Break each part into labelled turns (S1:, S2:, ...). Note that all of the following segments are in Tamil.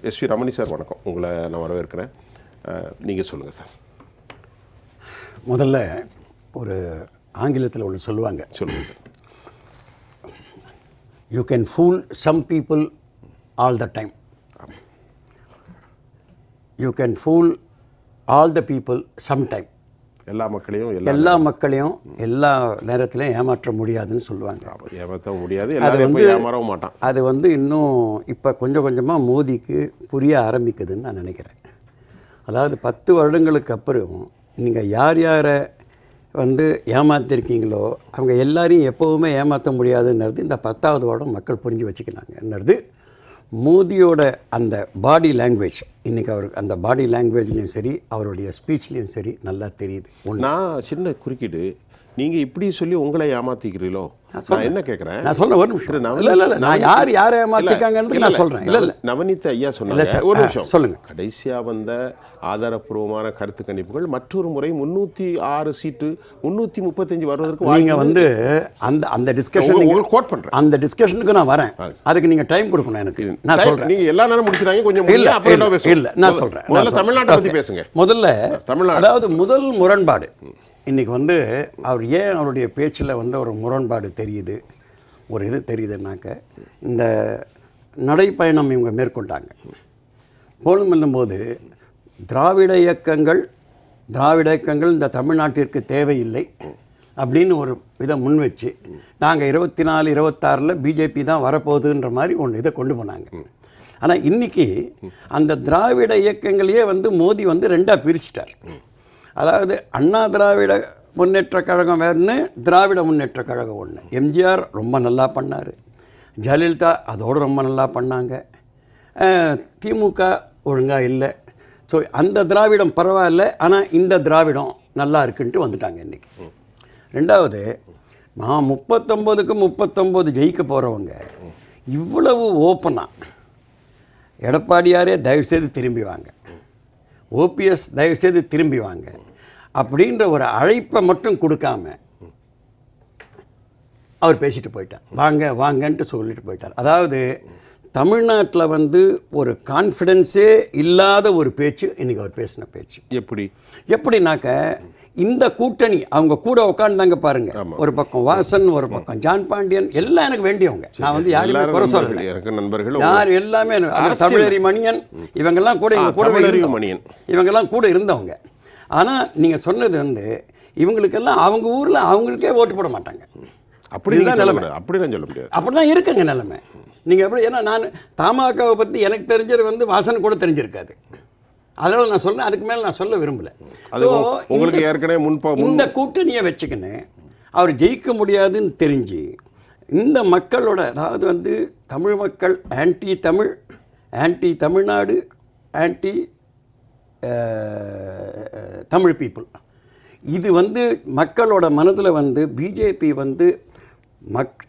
S1: எஸ்வி ரமணி சார் வணக்கம், உங்களை நான் வரவேற்கிறேன். நீங்கள் சொல்லுங்கள் சார்.
S2: முதல்ல ஒரு ஆங்கிலத்தில் ஒன்று சொல்லுவாங்க,
S1: சொல்லுங்கள் sir.
S2: You can fool some people all the time, you can fool all the people some time.
S1: எல்லா மக்களையும்
S2: எல்லா நேரத்திலையும் ஏமாற்ற முடியாதுன்னு சொல்லுவாங்க.
S1: ஏமாற்ற முடியாது, எல்லாரும் ஏமாறவும் மாட்டான்.
S2: அது இன்னும் இப்போ கொஞ்சம் கொஞ்சமாக மோதிக்கு புரிய ஆரம்பிக்குதுன்னு நான் நினைக்கிறேன். அதாவது 10 வருடங்களுக்கு அப்புறம் நீங்கள் யார் யாரை ஏமாற்றிருக்கீங்களோ அவங்க எல்லாரையும் எப்போவுமே ஏமாற்ற முடியாதுன்றது இந்த 10வது வருடம் மக்கள் புரிஞ்சு வச்சுக்கினாங்கன்றது மோதியோட அந்த பாடி லாங்குவேஜ். இன்றைக்கி அவருக்கு அந்த பாடி லாங்குவேஜ்லேயும் சரி, அவருடைய ஸ்பீச்லேயும் சரி நல்லா தெரியுது.
S1: நான் சின்ன குறுக்கிட்டு, நீங்கள் இப்படி சொல்லி உங்களை ஏமாற்றிக்கிறீங்களோ? நான் என்ன கேட்குறேன்,
S2: நான் சொல்கிறேன் ஒரு நிமிஷம். இல்லை நான் யாரை ஏமாற்றிருக்காங்கன்னு நான் சொல்கிறேன். இல்லை
S1: நவநீத் ஐயா சொன்னாங்க, ஒரு நிமிஷம் சொல்லுங்கள். கடைசியாக வந்த ஆதாரப்பூர்வமான கருத்து கணிப்புகள் மற்றொரு முறை 306 சீட்டு 335 வருவதற்கு
S2: நீங்கள் அந்த டிஸ்கஷன்
S1: கோட் பண்ணுறேன்.
S2: அந்த டிஸ்கஷனுக்கு நான் வரேன். அதுக்கு நீங்கள் டைம் கொடுக்கணும் எனக்கு. நான் சொல்கிறேன்,
S1: நீங்கள் எல்லா நேரம் முடிச்சுட்டாங்க, கொஞ்சம்
S2: இல்லை நான் சொல்கிறேன்.
S1: முதல்ல தமிழ்நாட்டை பற்றி பேசுங்க.
S2: முதல்ல தமிழ்நாடு, அதாவது முதல் முரண்பாடு இன்றைக்கி அவர் ஏன் அவருடைய பேச்சில் ஒரு முரண்பாடு தெரியுது, ஒரு இது தெரியுதுன்னாக்க, இந்த நடைப்பயணம் இவங்க மேற்கொண்டாங்க. போது திராவிட இயக்கங்கள் இந்த தமிழ்நாட்டிற்கு தேவையில்லை அப்படின்னு ஒரு இதை முன் வச்சு, நாங்கள் 24, 26 பிஜேபி தான் வரப்போகுதுன்ற மாதிரி ஒன்று இதை கொண்டு போனாங்க. ஆனால் இன்றைக்கி அந்த திராவிட இயக்கங்களையே மோடி 2ஆக பிரிச்சிட்டார். அதாவது அண்ணா திராவிட முன்னேற்ற கழகம் வேறுன்னு, திராவிட முன்னேற்ற கழகம் ஒன்று. எம்ஜிஆர் ரொம்ப நல்லா பண்ணார், ஜெயலலிதா அதோடு ரொம்ப நல்லா பண்ணாங்க, திமுக ஒழுங்காக இல்லை. ஸோ அந்த திராவிடம் பரவாயில்ல, ஆனால் இந்த திராவிடம் நல்லா இருக்குன்ட்டு வந்துட்டாங்க இன்றைக்கி. ரெண்டாவது, நான் 39க்கு 39 ஜெயிக்க போகிறவங்க இவ்வளவு ஓப்பனாக எடப்பாடியாரே தயவுசெய்து திரும்பி வாங்க, ஓபிஎஸ் தயவுசெய்து திரும்பி வாங்க அப்படின்ற ஒரு அழைப்பை மட்டும் கொடுக்காம அவர் பேசிட்டு போயிட்டார். வாங்கன்ட்டு சொல்லிட்டு போயிட்டார். அதாவது தமிழ்நாட்டில் ஒரு கான்ஃபிடென்ஸே இல்லாத ஒரு பேச்சு இன்றைக்கி அவர் பேசின பேச்சு. எப்படின்னாக்க, இந்த கூட்டணி அவங்க கூட உட்காந்துதாங்க பாருங்க. ஒரு பக்கம் வாசன், ஒரு பக்கம் ஜான் பாண்டியன், எல்லாம் எனக்கு வேண்டியவங்க. நான் யாருமே குறை சொல்லலை, யார் எல்லாமே தமிழறி மணியன் இவங்கெல்லாம் கூட இவங்கெல்லாம் கூட இருந்தவங்க. ஆனால் நீங்கள் சொன்னது இவங்களுக்கெல்லாம் அவங்க ஊரில் அவங்களுக்கே ஓட்டு போட மாட்டாங்க. அப்படிதான் நிலைமை. அப்படிதான் இருக்குங்க நிலைமை. நீங்கள் எப்படி, ஏன்னா நான் தமாகாவை பற்றி எனக்கு தெரிஞ்சது வாசன் கூட தெரிஞ்சிருக்காது. அதனால் நான் சொல்ல, அதுக்கு மேலே நான் சொல்ல விரும்பலை.
S1: உங்களுக்கு ஏற்கனவே
S2: இந்த கூட்டணியை வச்சுக்கின்னு அவர் ஜெயிக்க முடியாதுன்னு தெரிஞ்சு இந்த மக்களோட, அதாவது தமிழ் மக்கள் anti Tamil, anti Tamil Nadu, anti Tamil people, இது மக்களோட மனதில் பிஜேபி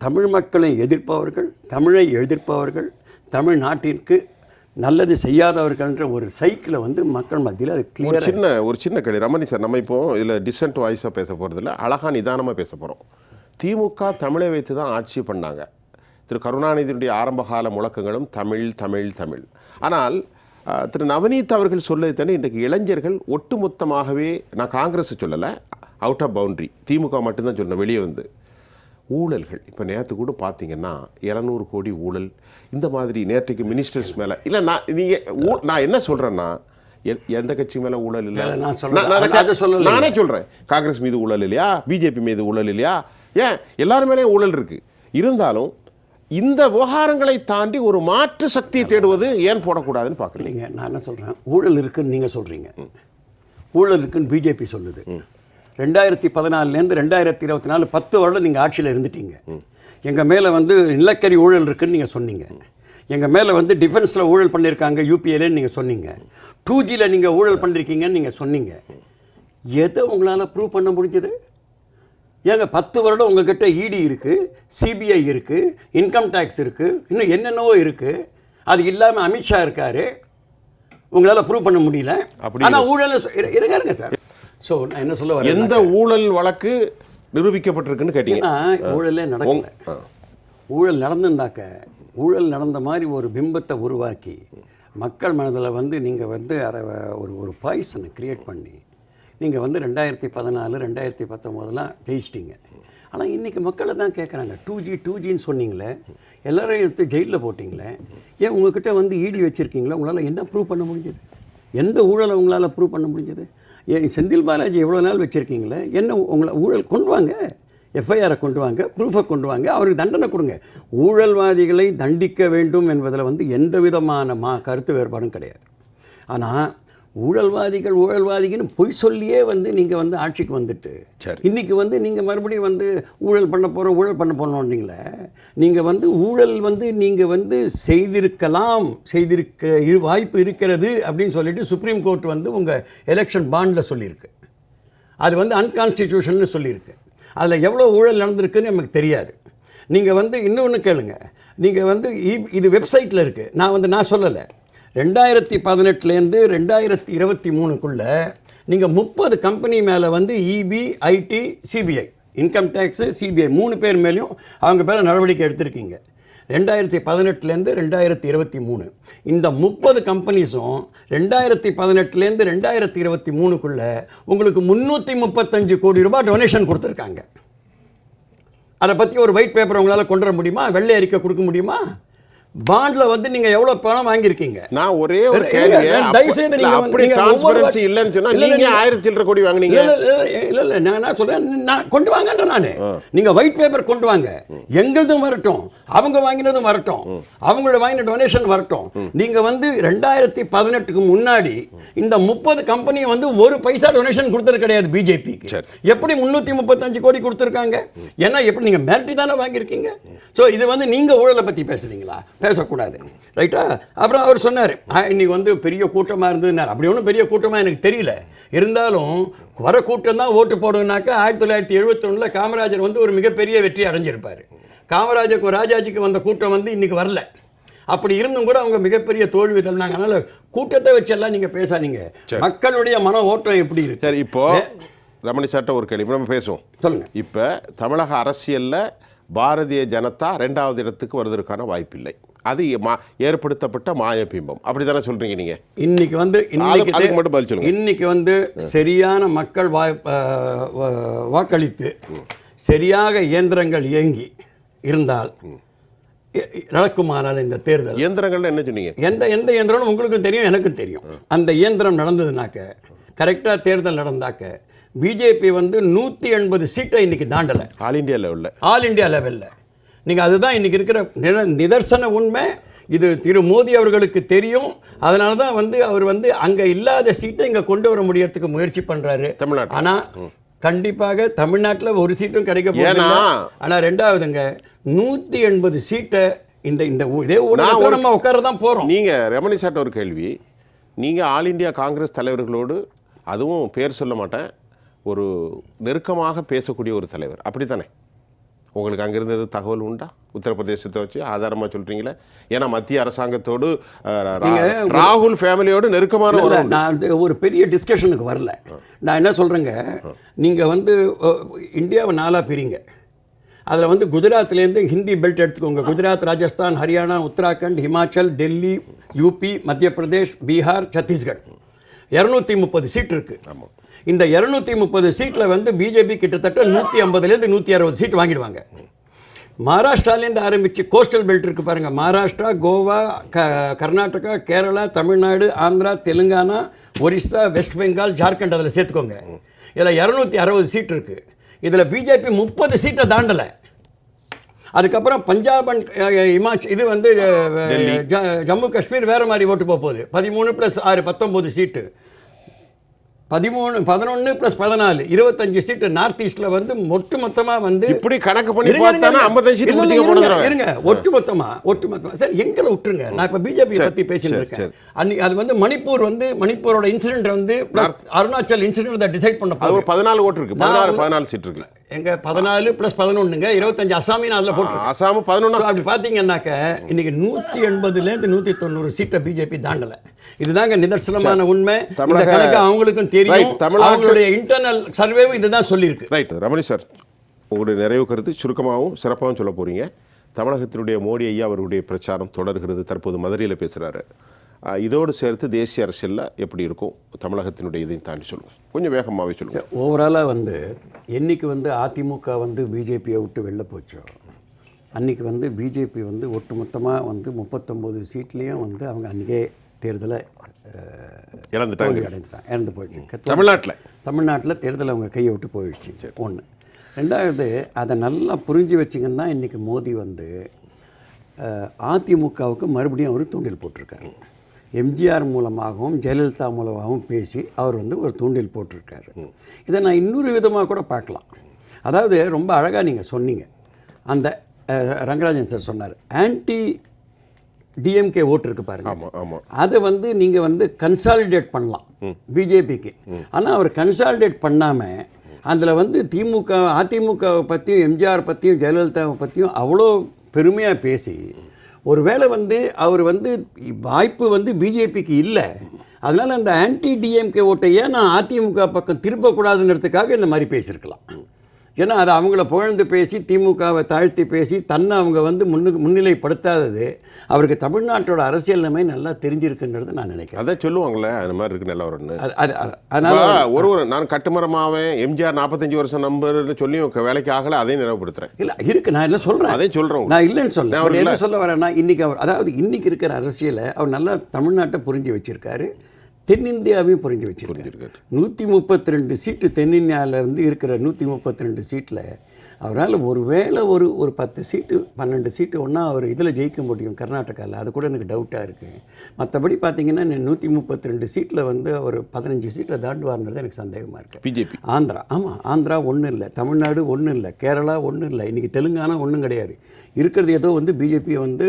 S2: தமிழ் மக்களை எதிர்ப்பவர்கள், தமிழை எதிர்ப்பவர்கள், தமிழ்நாட்டிற்கு நல்லது செய்யாதவர்கள்ன்ற ஒரு சைக்கிளை மக்கள் மத்தியில் அது கிளியர்.
S1: ஒரு சின்ன கேள்வி ரமணி சார், நம்ம இப்போ இதில் டிசென்ட் வாய்ஸாக பேச போகிறதில்ல, அழகாக நிதானமாக பேச போகிறோம். திமுக தமிழை வைத்து தான் ஆட்சி பண்ணாங்க. திரு கருணாநிதியுடைய ஆரம்பகால முழக்கங்களும் தமிழ் தமிழ் தமிழ். ஆனால் திரு நவநீத் அவர்கள் சொல்லதை தானே இன்றைக்கு இளைஞர்கள் ஒட்டுமொத்தமாகவே, நான் காங்கிரஸ் சொல்லலை, அவுட் ஆஃப் பவுண்ட்ரி திமுக மட்டும்தான் சொன்னேன், வெளியே ஊழல்கள். இப்போ நேற்று கூட பார்த்தீங்கன்னா 200 கோடி ஊழல், இந்த மாதிரி நேற்றைக்கு மினிஸ்டர்ஸ் மேலே இல்லை. நான் என்ன சொல்கிறேன்னா, எந்த கட்சி மேலே ஊழல் இல்லை, நானே சொல்கிறேன். காங்கிரஸ் மீது ஊழல் இல்லையா, பிஜேபி மீது ஊழல் இல்லையா, ஏன் எல்லாரும் மேலேயும் ஊழல் இருக்குது. இருந்தாலும் இந்த விவகாரங்களை தாண்டி ஒரு மாற்று சக்தியை தேடுவது ஏன் போடக்கூடாதுன்னு பார்க்குறீங்க?
S2: நான் என்ன சொல்கிறேன், ஊழல் இருக்குன்னு நீங்கள் சொல்கிறீங்க, ஊழல் இருக்குன்னு பிஜேபி சொல்லுது. 2014 2024 10 வருடம் நீங்கள் ஆட்சியில் இருந்துட்டீங்க. எங்கள் மேலே நிலக்கரி ஊழல் இருக்குன்னு நீங்கள் சொன்னீங்க. எங்கள் மேலே டிஃபென்ஸில் ஊழல் பண்ணியிருக்காங்க யூபிஏலேன்னு நீங்கள் சொன்னீங்க. 2Gயில் நீங்கள் ஊழல் பண்ணியிருக்கீங்கன்னு நீங்கள் சொன்னீங்க. எதை உங்களால் ப்ரூவ் பண்ண முடிஞ்சது? ஏங்க 10 வருடம் உங்கள்கிட்ட இடி இருக்குது, சிபிஐ இருக்குது, இன்கம் டேக்ஸ் இருக்குது, இன்னும் என்னென்னவோ இருக்குது. அது இல்லாமல் அமித்ஷா இருக்கார், உங்களால் ப்ரூவ் பண்ண முடியல. ஆனால் ஊழல் இருங்க சார். ஸோ நான் என்ன சொல்ல வரேன்,
S1: எந்த ஊழல் வழக்கு நிரூபிக்கப்பட்டிருக்குன்னு கேட்டீங்கன்னா
S2: ஊழலே நடக்கல. ஊழல் நடந்திருந்தாக்க ஊழல் நடந்த மாதிரி ஒரு பிம்பத்தை உருவாக்கி மக்கள் மனதில் வந்து நீங்கள் வந்து அதை ஒரு பாய்சனை க்ரியேட் பண்ணி நீங்கள் வந்து 2014 2019 ஜெயிச்சிட்டிங்க. ஆனால் இன்றைக்கி மக்களை தான் கேட்குறாங்க. 2G சொன்னீங்களே, எல்லோரையும் எடுத்து ஜெயிலில் போட்டிங்களே, ஏன் உங்கள்கிட்ட வந்து இடி வச்சுருக்கீங்களா? உங்களால் என்ன ப்ரூவ் பண்ண முடிஞ்சது? எந்த ஊழலை உங்களால் ப்ரூவ் பண்ண முடிஞ்சது? ஏன் செந்தில் பாலாஜி எவ்வளோ நாள் வச்சுருக்கீங்களே, என்ன உங்களை ஊழல் கொண்டு வாங்க, எஃப்ஐஆரை கொண்டு வாங்க, ப்ரூஃபை கொண்டு வாங்க, அவருக்கு தண்டனை கொடுங்க. ஊழல்வாதிகளை தண்டிக்க வேண்டும் என்பதில் வந்து எந்த விதமான கருத்து வேறுபாடும் கிடையாது. ஆனால் ஊழல்வாதிகள்னு பொய் சொல்லியே வந்து நீங்கள் வந்து ஆட்சிக்கு வந்துட்டு இன்றைக்கி வந்து நீங்கள் மறுபடியும் வந்து ஊழல் பண்ண போகிறோன்னீங்களே. நீங்கள் வந்து ஊழல் வந்து நீங்கள் வந்து செய்திருக்க வாய்ப்பு இருக்கிறது அப்படின்னு சொல்லிட்டு சுப்ரீம் கோர்ட் வந்து உங்கள் எலெக்ஷன் பாண்டில் சொல்லியிருக்கு. அது வந்து அன்கான்ஸ்டிடியூஷன்னு சொல்லியிருக்கு. அதில் எவ்வளோ ஊழல் நடந்திருக்குன்னு நமக்கு தெரியாது. நீங்கள் வந்து இன்னொன்று கேளுங்க. நீங்கள் வந்து இது வெப்சைட்டில் இருக்குது. நான் சொல்லலை. 2018லேருந்து 2023க்குள்ளே நீங்கள் 30 கம்பெனி மேலே வந்து EB, IT, CBI, income tax, CBI 3 பேர் மேலேயும் அவங்க பேரை நடவடிக்கை எடுத்திருக்கீங்க. 2018லேருந்து 2023 இந்த 30 கம்பெனிஸும் 2018லேருந்து 2023க்குள்ளே உங்களுக்கு 335 கோடி ரூபாய் டொனேஷன் கொடுத்துருக்காங்க. அதை பற்றி ஒரு ஒயிட் பேப்பர் உங்களால் கொண்டு வர முடியுமா? வெள்ளை அறிக்கை கொடுக்க முடியுமா? பாண்ட்ல வந்து நீங்க எவ்வளவு பணம் வாங்கியிருக்கீங்க? நான் ஒரே ஒரு கேள்வி, தயவுசெய்து நீங்க அப்படி ட்ரான்ஸ்பரன்சி இல்லன்னு சொன்னா நீங்க 1000 சில்லற கோடி வாங்குனீங்க. இல்ல நான் என்ன சொல்றேன், நான் கொண்டு வாங்கன்ற நானே. நீங்க ஒயிட் பேப்பர் கொண்டு வாங்க, எங்களுதும் வரட்டும், அவங்க வாங்கினதும் வரட்டும், அவங்களோட வாங்கின டொனேஷன் வரட்டும். நீங்க வந்து 2018க்கு முன்னாடி இந்த 30 கம்பெனி வந்து ஒரு பைசா டொனேஷன் கொடுத்தது கிடையாது பிஜேபிக்கு. எப்படி 335 கோடி கொடுத்துருக்காங்க? ஏன்னா எப்படி நீங்க மிரட்டி தானே வாங்கியிருக்கீங்க. ஸோ இது வந்து நீங்க ஊழலை பத்தி பேசுறீங்களா? பேசக்கூடாது, ரைட்டா? அப்புறம் அவர் சொன்னார், இன்னைக்கு வந்து பெரிய கூட்டமாக இருந்ததுனார். அப்படி ஒன்றும் பெரிய கூட்டமாக எனக்கு தெரியல. இருந்தாலும் வர கூட்டம் தான் ஓட்டு போடுனாக்கா 1971 காமராஜர் வந்து ஒரு மிகப்பெரிய வெற்றி அடைஞ்சிருப்பார். காமராஜருக்கும் ராஜாஜிக்கு வந்த கூட்டம் வந்து இன்னைக்கு வரல. அப்படி இருந்தும் கூட அவங்க மிகப்பெரிய தோல்வி தள்ளினாங்க. அதனால கூட்டத்தை வச்செல்லாம் நீங்கள் பேசாதீங்க. மக்களுடைய மன ஓட்டம் எப்படி இருக்கு? சரி, இப்போ ரமணி சார்ட்ட ஒரு கேள்வி நம்ம பேசுவோம். சொல்லுங்கள். இப்போ தமிழக அரசியலில் பாரதிய ஜனதா 2வது இடத்துக்கு வருவதற்கான வாய்ப்பில்லை. அது ஏற்படுத்தப்பட்ட மாயபிம்பம், அப்படி தானே சொல்கிறீங்க நீங்கள்? இன்னைக்கு வந்து மட்டும் பதில் சொல்லுங்கள். இன்னைக்கு வந்து சரியான மக்கள் வாக்களித்து சரியாக இயந்திரங்கள் இயங்கி இருந்தால் நடக்குமானால் இந்த தேர்தல். இயந்திரங்கள் என்ன சொன்னீங்க? எந்த இயந்திரம் உங்களுக்கும் தெரியும், எனக்கும் தெரியும். அந்த இயந்திரம் நடந்ததுனாக்க, கரெக்டாக தேர்தல் நடந்தாக்க பிஜேபி வந்து 180 சீட்டை இன்னைக்கு தாண்டலை. ஆல் இண்டியா லெவலில் நீங்கள் அதுதான் இன்றைக்கி இருக்கிற நிதர்சன உண்மை. இது திரு மோடி அவர்களுக்கு தெரியும். அதனால தான் வந்து அவர் வந்து அங்கே இல்லாத சீட்டை இங்கே கொண்டு வர முடியறதுக்கு முயற்சி பண்ணுறாரு. ஆனால் கண்டிப்பாக தமிழ்நாட்டில் ஒரு சீட்டும் கிடைக்க போகுது. ஆனால் 2வதுங்க 180 சீட்டை இதே ஊடகத்தில் நம்ம உட்கார தான் போகிறோம். நீங்கள் ரமணி சார்ட்ட ஒரு கேள்வி. நீங்கள் ஆல் இண்டியா காங்கிரஸ் தலைவர்களோடு, அதுவும் பேர் சொல்ல மாட்டேன், ஒரு நெருக்கமாக பேசக்கூடிய ஒரு தலைவர், அப்படி தானே? உங்களுக்கு அங்கே இருந்தது தகவல் உண்டா? உத்தரப்பிரதேசத்தை வச்சு ஆதாரமாக சொல்கிறீங்களே. ஏன்னா மத்திய அரசாங்கத்தோடு ராகுல் ஃபேமிலியோடு நெருக்கமான நான் ஒரு பெரிய டிஸ்கஷனுக்கு வரல. நான் என்ன சொல்கிறேங்க, நீங்கள் வந்து இந்தியாவை 4ஆக பிரிங்க. அதில் வந்து குஜராத்லேருந்து ஹிந்தி பெல்ட் எடுத்துக்கோங்க. குஜராத், ராஜஸ்தான், ஹரியானா, உத்தராகண்ட், ஹிமாச்சல், டெல்லி, யூபி, மத்திய பிரதேஷ், பீகார், சத்தீஸ்கர் 230 சீட் இருக்குது. ஆமாம். இந்த 230 சீட்டில் வந்து பிஜேபி கிட்டத்தட்ட 150லேருந்து 160 சீட் வாங்கிடுவாங்க. மகாராஷ்டிராலேருந்து ஆரம்பித்து கோஸ்டல் பெல்ட் இருக்குது பாருங்கள். மகாராஷ்டிரா, கோவா, கர்நாடகா, கேரளா, தமிழ்நாடு, ஆந்திரா, தெலுங்கானா, ஒரிசா, வெஸ்ட் பெங்கால், ஜார்க்கண்ட் அதில் சேர்த்துக்கோங்க. இதில் 260 சீட் இருக்குது. இதில் பிஜேபி 30 சீட்டை தாண்டலை. அதுக்கப்புறம் பஞ்சாப் அண்ட் இமாச்சல், இது வந்து ஜம்மு காஷ்மீர் வேறு மாதிரி ஓட்டு போகுது. 13 + 6 19 சீட்டு. 13 11 + 14 25 சீட்டு நார்த் ஈஸ்ட்ல வந்து ஒட்டு மொத்தமாக வந்து இப்படி கணக்கு பண்ணி பார்த்தானா 55 சீட் இருங்க. ஒட்டு மொத்தமாக சார் எங்களை விட்டுருங்க. நான் இப்போ பிஜேபி பற்றி பேசிட்டு இருக்கேன். அன்னைக்கு அது வந்து மணிப்பூரோட இன்சிடென்ட் வந்து ப்ளஸ் அருணாச்சல் இன்சிடென்ட் டிசைட் பண்ண போது 14 ஓட்டு இருக்கு. 14 சீட் இருக்கு. எங்க 14 + 11ங்க 25 அசாமின்னு அதில் போட்டு அசாம் 11. அப்படி பார்த்தீங்கன்னாக்க இன்னைக்கு 180லேருந்து 190 சீட்டை பிஜேபி தாண்டலை. இதுதாங்க நிதர்சனமான உண்மை. இந்த கணக்கு அவங்களுக்கும் தெரியும். அவங்களுடைய இன்டர்னல் சர்வேவும் இதுதான் சொல்லியிருக்கு. ரைட் ரமணி சார், உங்களுடைய நிறைவு கருத்து சுருக்கமாகவும் சிறப்பாகவும் சொல்ல போகிறீங்க. தமிழகத்தினுடைய மோடி ஐயா அவர்களுடைய பிரச்சாரம் தொடர்கிறது. தற்போது மதுரையில் பேசுகிறாரு.
S1: இதோடு சேர்த்து தேசிய அரசியலில் எப்படி இருக்கும் தமிழகத்தினுடைய இதையும் தாண்டி சொல்லுங்கள், கொஞ்சம் வேகமாகவே சொல்லுங்கள்.
S2: ஓவராலாக வந்து என்றைக்கு வந்து அதிமுக வந்து பிஜேபியை விட்டு வெளில போச்சோ அன்றைக்கி வந்து பிஜேபி வந்து ஒட்டுமொத்தமாக வந்து 39 சீட்லேயும் வந்து அவங்க அன்றைக்கே தேர்தலை இறந்து போயிடுச்சு. தமிழ்நாட்டில் தேர்தல் அவங்க கையை விட்டு போயிடுச்சு. ஒன்று. ரெண்டாவது, அதை நல்லா புரிஞ்சு வச்சிங்கன்னா இன்றைக்கி மோடி வந்து அதிமுகவுக்கு மறுபடியும் அவர் தூண்டில் போட்டிருக்காரு. எம்ஜிஆர் மூலமாகவும் ஜெயலலிதா மூலமாகவும் பேசி அவர் வந்து ஒரு தூண்டில் போட்டிருக்காரு. இதை நான் இன்னொரு விதமாக கூட பார்க்கலாம். அதாவது ரொம்ப அழகாக நீங்கள் சொன்னீங்க, அந்த ரங்கராஜன் சார் சொன்னார், ஆன்டி டிஎம்கே ஓட்டு இருக்கு பாருங்க, அதை வந்து நீங்கள் வந்து கன்சாலிடேட் பண்ணலாம் பிஜேபிக்கு. ஆனால் அவர் கன்சாலிடேட் பண்ணாமல் அதில் வந்து அதிமுகவை பற்றியும் எம்ஜிஆர் பற்றியும் ஜெயலலிதாவை பற்றியும் அவ்வளோ பெருமையாக பேசி ஒருவேளை வந்து அவர் வந்து வாய்ப்பு வந்து பிஜேபிக்கு இல்லை, அதனால் அந்த ஆன்டி டிஎம்கே ஓட்டையே நான் அதிமுக பக்கம் திருப்பக்கூடாதுங்கிறதுக்காக இந்த மாதிரி பேசியிருக்கலாம். ஏன்னா அது அவங்கள புகழ்ந்து பேசி திமுகவை தாழ்த்தி பேசி தன்னை அவங்க வந்து முன்னிலைப்படுத்தாதது அவருக்கு தமிழ்நாட்டோட அரசியல் நிலைமை நல்லா தெரிஞ்சிருக்குங்கிறது நான் நினைக்கிறேன்.
S1: அதை சொல்லுவாங்களே, அந்த மாதிரி இருக்கு நல்லா ஒன்று. அதனால நான் கட்டுமரமாவேன் எம்ஜிஆர் 45 வருஷம் நம்பர்னு சொல்லி வேலைக்கு ஆகலை, அதையும் நினைவுபடுத்துறேன்.
S2: இல்லை இருக்கு, நான் என்ன சொல்கிறேன்,
S1: அதையும் சொல்கிறேன்,
S2: நான் இல்லைன்னு சொல்ல. அவர் என்ன சொல்ல வரேன்னா, இன்றைக்கி அவர் அதாவது இன்றைக்கி இருக்கிற அரசியலை அவர் நல்லா தமிழ்நாட்டை புரிஞ்சு வச்சுருக்காரு, தென்னிந்தியாவையும் புரிஞ்சு வச்சுருக்காரு. 132 சீட்டு தென்னிந்தியாவில் வந்து இருக்கிற 132 சீட்டில் அவரால் ஒருவேளை ஒரு 10 சீட்டு 12 சீட்டு ஒன்றா அவர் இதில் ஜெயிக்க முடியும் கர்நாடகாவில், அது கூட எனக்கு டவுட்டாக இருக்குது. மற்றபடி பார்த்தீங்கன்னா 132 சீட்டில் வந்து அவர் 15 சீட்டில் தாண்டுவார்ன்றது எனக்கு சந்தேகமாக இருக்குது.
S1: பிஜேபி
S2: ஆந்திரா, ஆமாம், ஆந்திரா ஒன்றும் இல்லை, தமிழ்நாடு ஒன்றும் இல்லை, கேரளா ஒன்றும் இல்லை, இன்றைக்கி தெலுங்கானா ஒன்றும் கிடையாது. இருக்கிறது ஏதோ வந்து பிஜேபி வந்து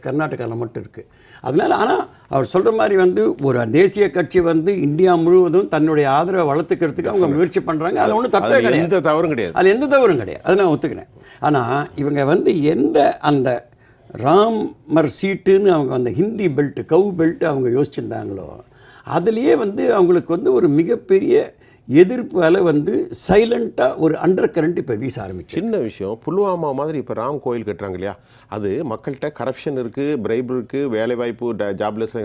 S2: கர்நாடகாவில் மட்டும் இருக்குது. அதனால் ஆனால் அவர் சொல்கிற மாதிரி வந்து ஒரு தேசிய கட்சி வந்து இந்தியா முழுவதும் தன்னுடைய ஆதரவை வளர்த்துக்கிறதுக்கு அவங்க முயற்சி பண்ணுறாங்க. அதில் ஒன்றும் தப்பே கிடையாது,
S1: எந்த தவறும் கிடையாது,
S2: அதில் எந்த தவறும் கிடையாது, அதை நான் ஒத்துக்கிறேன். ஆனால் இவங்க வந்து எந்த அந்த ராமர் சீட்டுன்னு அவங்க அந்த ஹிந்தி பெல்ட்டு கவு பெல்ட்டு அவங்க யோசிச்சுருந்தாங்களோ அதுலேயே வந்து அவங்களுக்கு வந்து ஒரு மிகப்பெரிய எதிர்ப்பு அலை வந்து சைலண்ட்டாக ஒரு அண்டர் கரண்ட் இப்போ வீச ஆரம்பிச்சு.
S1: சின்ன விஷயம், புல்வாமா மாதிரி இப்போ ராம் கோயில் கட்டுறாங்க இல்லையா, அது மக்கள்கிட்ட கரப்ஷன் இருக்குது, பிரைப் இருக்குது, வேலைவாய்ப்பு ஜாப்லெஸ்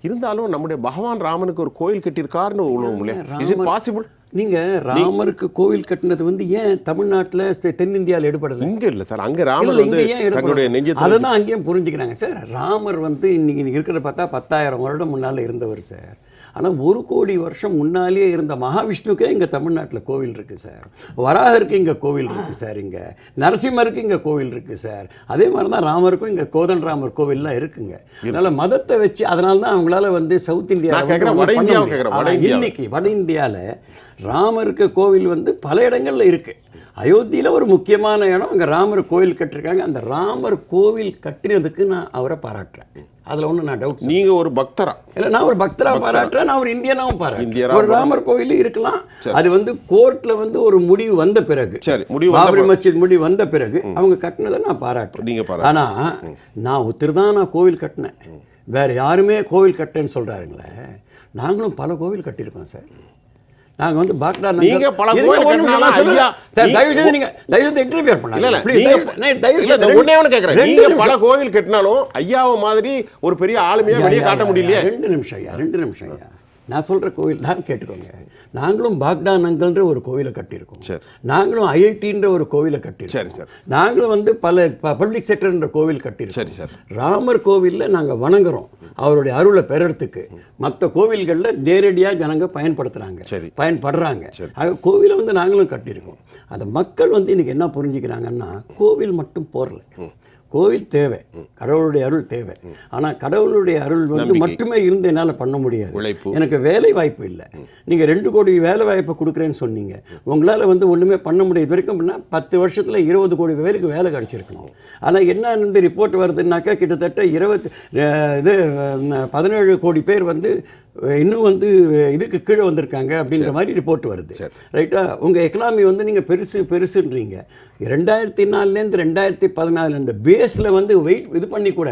S1: இருந்தாலும் நம்முடைய பகவான் ராமனுக்கு ஒரு கோயில் கட்டியிருக்காருன்னு உணவும் இல்லையா, இஸ் இட் பாசிபிள்?
S2: நீங்கள் ராமருக்கு கோவில் கட்டினது வந்து ஏன் தமிழ்நாட்டில் தென்னிந்தியாவில் எடுபடலை?
S1: இங்கே இல்லை சார், அங்கே ராமர் வந்து தன்னுடைய நெஞ்சத்தை
S2: அதை தான் அங்கேயும் புரிஞ்சுக்கிறாங்க சார். ராமர் வந்து இன்றைக்கி இருக்கிற பார்த்தா 10,000 வருடம் முன்னால் இருந்தவர் சார். ஆனால் 1 கோடி வருஷம் முன்னாலேயே இருந்த மகாவிஷ்ணுக்கே இங்கே தமிழ்நாட்டில் கோவில் இருக்குது சார், வராகருக்கு இங்கே கோவில் இருக்குது சார், இங்கே நரசிம்மருக்கு இங்கே கோவில் இருக்குது சார். அதே மாதிரி தான் ராமருக்கும் இங்கே கோதண்டராமர் கோவில்லாம் இருக்குங்க. அதனால் மதத்தை வச்சு அதனால தான் அவங்களால வந்து சவுத் இந்தியா இன்னைக்கு வட இந்தியாவில் ராமருக்கு கோவில் வந்து பல இடங்களில் இருக்குது. அயோத்தியில் ஒரு முக்கியமான இடம், அங்கே ராமர் கோவில் கட்டிருக்காங்க. அந்த ராமர் கோவில் கட்டினதுக்கு நான் அவரை பாராட்டுறேன், அதில் ஒன்றும் நான் டவுட்.
S1: நீங்கள் ஒரு பக்தரா?
S2: இல்லை, நான் ஒரு பக்தரா பாராட்டுறேன், நான் ஒரு இந்தியனாவும் பாராட்டுறேன். ஒரு ராமர் கோவில் இருக்கலாம், அது வந்து கோர்ட்டில் வந்து ஒரு முடிவு வந்த பிறகு, பாபரி மஸ்ஜித் முடிவு வந்த பிறகு அவங்க கட்டினதை நான் பாராட்டுறேன். ஆனால் நான் ஒருத்தர் தான் நான் கோவில் கட்டினேன், வேறு யாருமே கோவில் கட்டேன்னு சொல்கிறாருங்களே. நாங்களும் பல கோவில் கட்டியிருக்கோம் சார். நாங்கள் வந்து பாக்டா
S1: நீங்க பல கோயில் கட்டினால ஐயா
S2: தயவுசெய்து இன்டர்வியூ பண்ணல.
S1: நீங்க பல கோயில் கட்டினாலும் ஐயாவை மாதிரி ஒரு பெரிய ஆளுமையா வெளியே காட்ட முடியலையே.
S2: 2 நிமிஷம் ஐயா, நான் சொல்கிற கோவில் தான் கேட்டுக்கோங்க. நாங்களும் பாக்டான் அங்கல்ன்ற ஒரு கோவிலை கட்டியிருக்கோம், நாங்களும் ஐஐடின்ற ஒரு கோவிலை கட்டியிருக்கோம், நாங்களும் வந்து பல பப்ளிக் செக்டர்ன்ற கோவில் கட்டியிருக்கோம். ராமர் கோவிலில் நாங்கள் வணங்குறோம் அவருடைய அருளை பெறறதுக்கு. மற்ற கோவில்களில் நேரடியாக ஜனங்க பயன்படுறாங்க. ஆக கோவிலை வந்து நாங்களும் கட்டியிருக்கோம். அந்த மக்கள் வந்து இன்றைக்கி என்ன புரிஞ்சுக்கிறாங்கன்னா, கோவில் மட்டும் போரல, கோவில் தேவை, கடவுளுடைய அருள் தேவை. ஆனால் கடவுளுடைய அருள் வந்து மட்டுமே இருந்து என்னால் பண்ண முடியாது. எனக்கு வேலை வாய்ப்பு இல்லை. நீங்கள் 2 கோடி வேலை வாய்ப்பை கொடுக்குறேன்னு சொன்னீங்க, உங்களால் வந்து ஒன்றுமே பண்ண முடியாது வரைக்கும். அப்படின்னா 10 வருஷத்தில் 20 கோடி வேலைக்கு வேலை கிடச்சிருக்கணும். ஆனால் என்ன வந்து ரிப்போர்ட் வருதுன்னாக்கா கிட்டத்தட்ட 17 கோடி பேர் வந்து இன்னும் வந்து இதுக்கு கீழே வந்திருக்காங்க அப்படின்ற மாதிரி ரிப்போர்ட் வருது. ரைட்டா? உங்கள் எக்கனாமி வந்து நீங்கள் பெருசுன்றீங்க. 2004லேருந்து 2014 இந்த பேஸில் வந்து வெயிட் இது பண்ணி கூட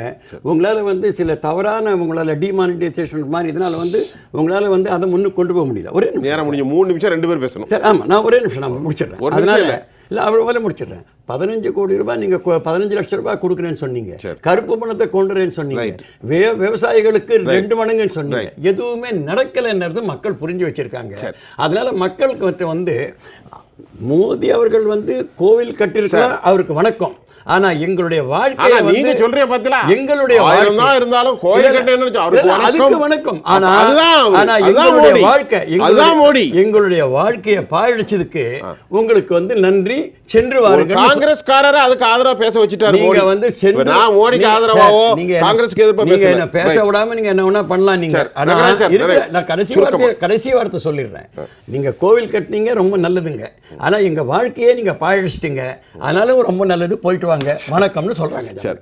S2: உங்களால் வந்து சில தவறான உங்களால் டிமானிட்டைசேஷன் மாதிரி இதனால் வந்து உங்களால் வந்து அதை முன்னுக்கு கொண்டு போக முடியல. ஒரே
S1: நேரம் முடிஞ்சு 3 நிமிஷம் 2 பேர் பேசணும்
S2: சார். ஆமாம், நான் ஒரே நிமிஷம் நான் முடிச்சிடுறேன். அதனால் இல்லை அவர் வேலை முடிச்சிடுறேன். 15 கோடி ரூபாய் நீங்கள் 15 லட்சம் ரூபாய் கொடுக்குறேன்னு சொன்னீங்க, கருப்பு பணத்தை கொண்டுறேன்னு சொன்னீங்க, விவசாயிகளுக்கு 2 மடங்குன்னு சொன்னீங்க. எதுவுமே நடக்கலைன்றது மக்கள் புரிஞ்சு வச்சிருக்காங்க. அதனால மக்களுக்கு வந்து மோடி அவர்கள் வந்து கோவில் கட்டியிருக்கலாம், அவருக்கு வணக்கம். ஆனா எங்களுடைய வாழ்க்கையை
S1: நீங்க சொல்றீங்க பாத்தீங்களா,
S2: எங்களுடைய
S1: இருந்தாலும் கோயில் கட்டணும்
S2: அதுக்கு வணக்கம். ஆனா எங்களுடைய வாழ்க்கை எங்களுடைய வாழ்க்கையை பாழடிச்சதுக்கு உங்களுக்கு வந்து நன்றி, சென்று வாருங்கள்.
S1: காங்கிரஸ்காரர் அதுக்கு ஆதரவா பேச வச்சுட்டாரு.
S2: நீங்க வந்து
S1: நான் மோடிக்கு ஆதரவாவோ காங்கிரஸ்க்கு எதிர்ப்பா
S2: நீங்க என்ன பேச விடாம நீங்க என்ன வேணா பண்ணலாம். நீங்க ஆனா நான் கடைசி வார்த்தை சொல்லிடுறேன். நீங்க கோவில் கட்டினீங்க, ரொம்ப நல்லதுங்க. ஆனா எங்க வாழ்க்கையே நீங்க பாழடிச்சிட்டீங்க. அதனால ரொம்ப நல்லது, போயிட்டு வாங்க, வணக்கம்னு சொல்றாங்க.